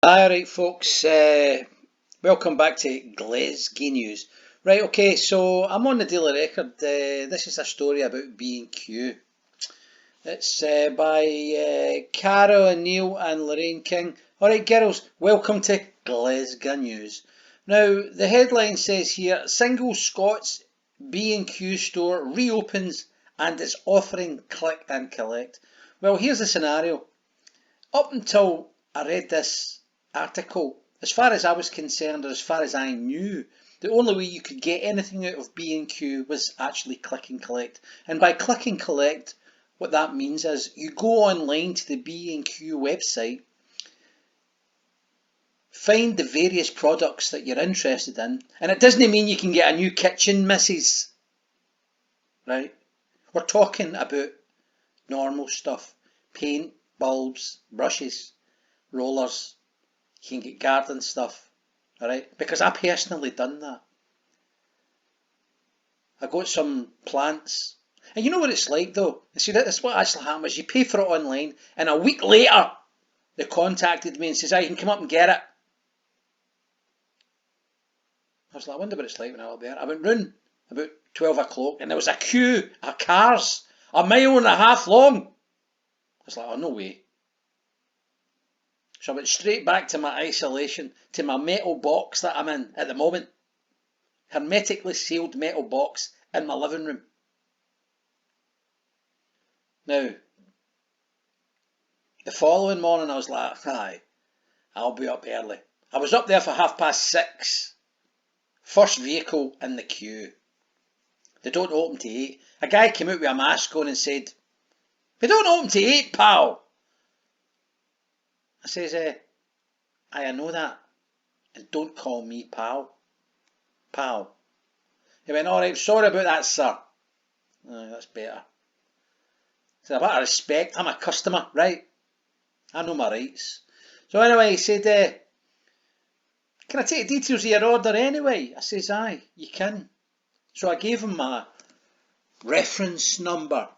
Alright folks, welcome back to Glesga News. Right, okay, so I'm on the Daily Record. This is a story about B&Q. It's by Cara O'Neill and Lorraine King. Alright girls, welcome to Glesga News. Now, the headline says here, single Scots B&Q store reopens and is offering click and collect. Well, here's the scenario. Up until I read this article, as far as I was concerned, or as far as I knew, the only way you could get anything out of B&Q was actually click and collect. And by click and collect, what that means is you go online to the B&Q website, find the various products that you're interested in, and it doesn't mean you can get a new kitchen, missus. Right? We're talking about normal stuff. Paint, bulbs, brushes, rollers. You can get garden stuff, alright? Because I personally done that. I got some plants. And you know what it's like though? See, that's what actually happened is you pay for it online and a week later they contacted me and says, you can come up and get it. I was like, I wonder what it's like when I'm up there. I went round about 12 o'clock and there was a queue of cars 1.5 miles long. I was like, oh, no way. So I went straight back to my isolation, to my metal box that I'm in at the moment. Hermetically sealed metal box in my living room. Now, the following morning I was like, I'll be up early. I was up there for 6:30. First vehicle in the queue. They don't open to 8. A guy came out with a mask on and said, they don't open to 8, pal. I says, I know that. And don't call me pal. Pal. He went, alright, sorry about that, sir. That's better. So a bit of respect, I'm a customer, right? I know my rights. So anyway, he said, can I take details of your order anyway? I says, aye, you can. So I gave him my reference number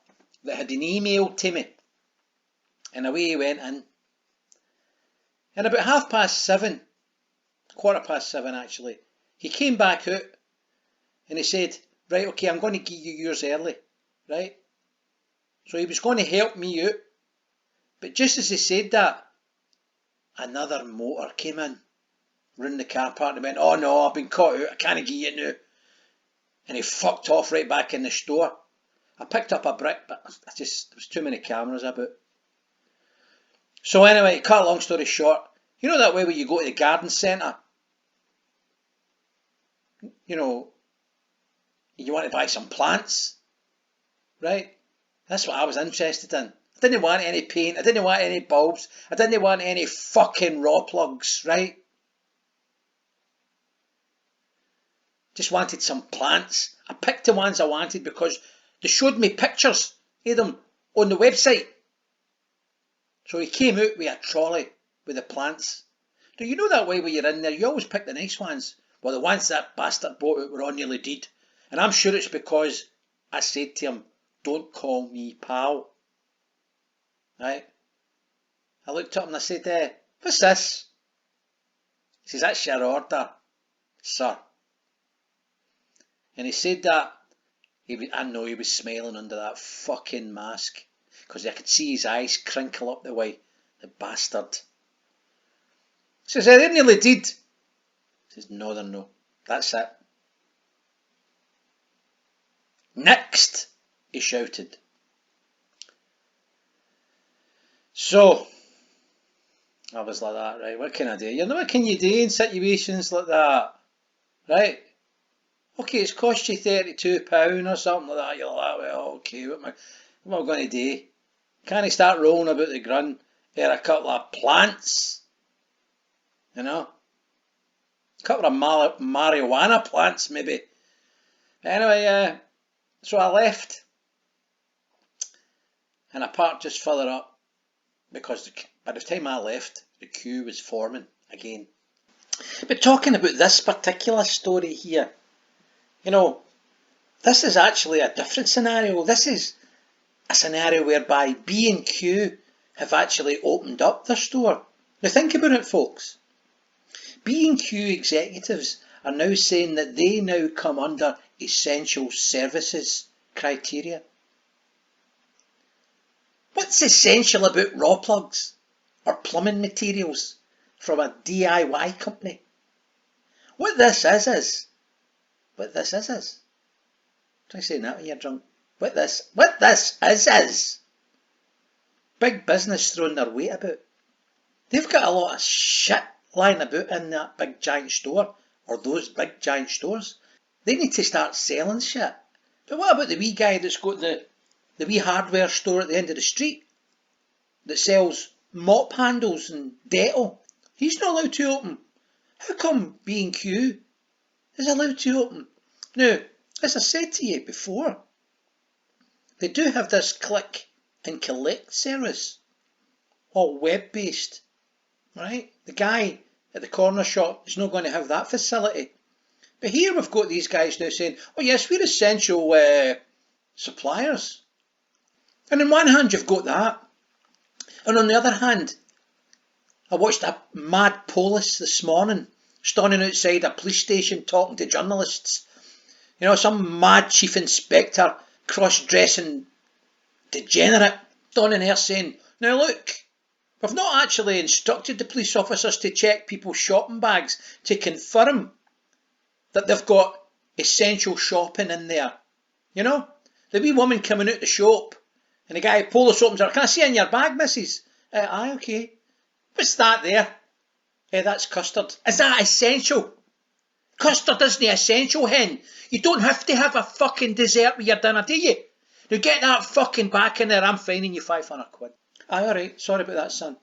that had been emailed to me. And away he went in. And about 7:30, 7:15 actually, he came back out and he said, right, okay, I'm going to give you yours early, right? So he was going to help me out. But just as he said that, another motor came in, round the car park and went, oh no, I've been caught out, I can't give you it now. And he fucked off right back in the store. I picked up a brick, but there was too many cameras about. So anyway, cut a long story short, you know that way where you go to the garden centre? You know, you want to buy some plants, right? That's what I was interested in. I didn't want any paint, I didn't want any bulbs, I didn't want any fucking raw plugs, right? Just wanted some plants. I picked the ones I wanted because they showed me pictures of them on the website. So he came out with a trolley with the plants. Do you know that way when you're in there, you always pick the nice ones? Well, the ones that bastard bought out were all nearly dead. And I'm sure it's because I said to him, don't call me pal. Right? I looked up and I said, what's this? He says, that's your order, sir. And he said that, I know he was smiling under that fucking mask. Because I could see his eyes crinkle up the way. The bastard. He says, they're nearly dead. He says, no, they're no. That's it. Next, he shouted. So, I was like that, right? What can I do? You know, what can you do in situations like that? Right? Okay, it's cost you £32 or something like that. You're like, well, okay, what am I going to do? Can I start rolling about the ground? There a couple of plants, you know, a couple of marijuana plants maybe. Anyway, so I left and I parked just further up because by the time I left, the queue was forming again. But talking about this particular story here, you know, this is actually a different scenario. This is a scenario whereby B&Q have actually opened up their store. Now think about it, folks. B&Q executives are now saying that they now come under essential services criteria. What's essential about raw plugs or plumbing materials from a DIY company? What this is. Try saying that when you're drunk. What this is. Big business throwing their weight about. They've got a lot of shit lying about in that big giant store, or those big giant stores. They need to start selling shit. But what about the wee guy that's got the wee hardware store at the end of the street that sells mop handles and Dettol? He's not allowed to open. How come B&Q is allowed to open? Now, as I said to you before, they do have this click and collect service, all web-based, right? The guy at the corner shop is not going to have that facility. But here we've got these guys now saying, oh yes, we're essential suppliers. And on one hand you've got that, and on the other hand, I watched a mad police this morning standing outside a police station talking to journalists. You know, some mad chief inspector, cross-dressing degenerate, standing there saying, now look, we've not actually instructed the police officers to check people's shopping bags to confirm that they've got essential shopping in there. You know, the wee woman coming out the shop and the guy police opens her, can I see in your bag, missus? Aye, okay. What's that there? That's custard. Is that essential? Custard isn't essential, hen. You don't have to have a fucking dessert with your dinner, do you? Now get that fucking back in there, I'm fining you 500 quid. Aye, alright, sorry about that, son.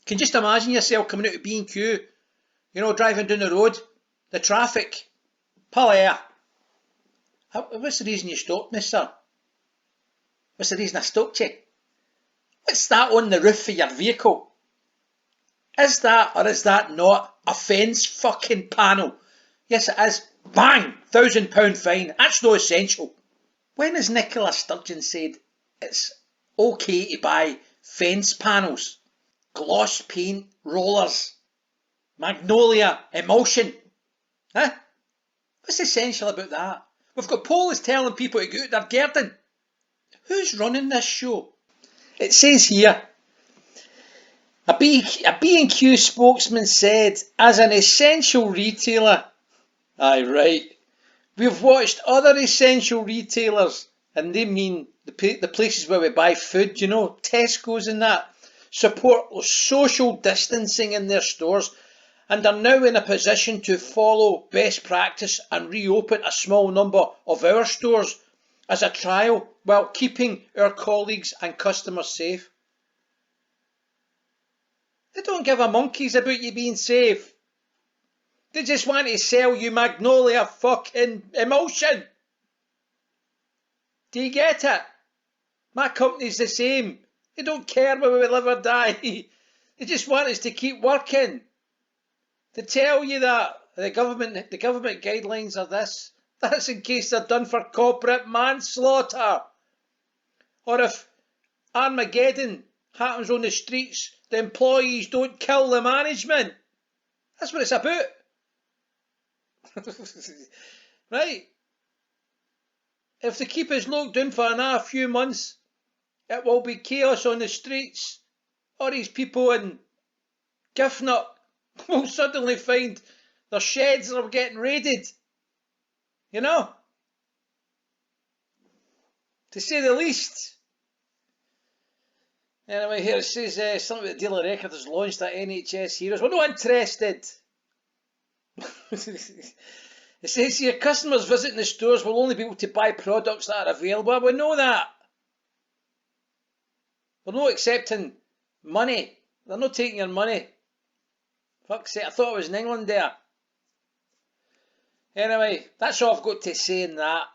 Can you just imagine yourself coming out of B&Q, you know, driving down the road, the traffic. Pull here. What's the reason you stopped me, sir? What's the reason I stopped you? What's that on the roof of your vehicle? Is that or is that not a fence fucking panel? Yes it is. Bang! £1,000 fine. That's no essential. When has Nicola Sturgeon said it's okay to buy fence panels, gloss paint, rollers, magnolia, emulsion? Huh? What's essential about that? We've got police telling people to go out their garden. Who's running this show? It says here, a B&Q spokesman said, as an essential retailer, aye right, we've watched other essential retailers, and they mean the places where we buy food, you know, Tesco's and that, support social distancing in their stores and are now in a position to follow best practice and reopen a small number of our stores as a trial while keeping our colleagues and customers safe. They don't give a monkeys about you being safe. They just want to sell you magnolia fucking emulsion. Do you get it? My company's the same. They don't care whether we live or die. They just want us to keep working. They tell you that the government guidelines are this. That's in case they're done for corporate manslaughter. Or if Armageddon happens on the streets, the employees don't kill the management. That's what it's about. Right? If they keep us locked down for another few months, it will be chaos on the streets. All these people in Giffnock will suddenly find their sheds are getting raided. You know? To say the least. Anyway, here it says something about the Daily Record has launched at NHS Heroes. We're not interested. It says here, customers visiting the stores will only be able to buy products that are available. We know that. They're not accepting money. They're not taking your money. Fuck's sake, I thought I was in England there. Anyway, that's all I've got to say in that.